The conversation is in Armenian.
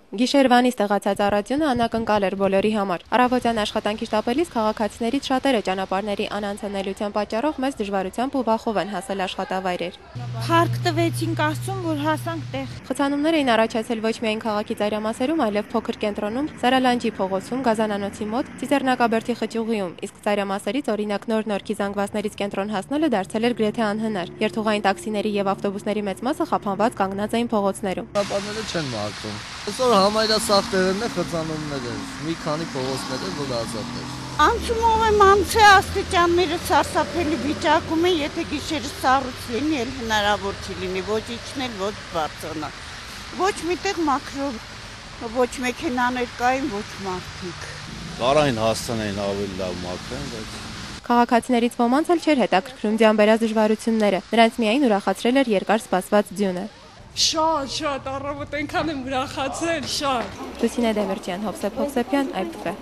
Գիշերվանից տեղացած առածյունը անակնկալ էր բոլորի համար։ Առավոտյան աշխատանքի շտապելիս քաղաքացիներից շատերը ճանապարհների անանցանելիության պատճառով մեծ դժվարությամբ ու վախով են հասել աշխատավայրեր։ Փառք տվեցինք Աստծուն, որ հասանք տեղ։ Խցանումներ էին առաջացել ոչ միայն քաղաքի ծայրամասերում, այլև փոքր կենտրոնում, Սարալանջի փողոցում, Գազանանոցի մոտ, Ծիծեռնակաբերդի խճուղիում, իսկ ծայրամասերից օրինակ նոր-նորքի զանգվածներից կենտրոն հասնելը դարձել էր գրեթե անհնար։ Երթուղային տաքսիների եւ ավտոբուսների մեծ մասը խափանված կանգնած էին փողոցներում։ Ճանապարհները չեն մաքրում։ Այսօր համարյա սաղ տեղերն է խցանումներ են, մի քանի փողոցներ են, որ ազատ է։ Անցումով եմ անցե աստիճանները սարսափելի վիճակում են, եթե գիշերը սառույց լինի, էլ հնարավոր չի լինի, ոչ իջնել, ոչ բարձրանալ։ Ոչ միտեղ մաքրով, ոչ մեքենաներ կային, ոչ մարդիկ։ Կարային հասցնեին ավելի լավ մաքրեն, բայց Քաղաքացիներից ոմանց էլ չէր հետաքրքրում ձյան բերած դժվարությունները, նրանց միայն ուրախացրել էր երկար սպասված ձյունը։ Շատ, առավոտ այնքան եմ ուրախացել, շատ։ Լուսինե Դեմիրճյան, Հովսեփ Հովսեփյան, ITV։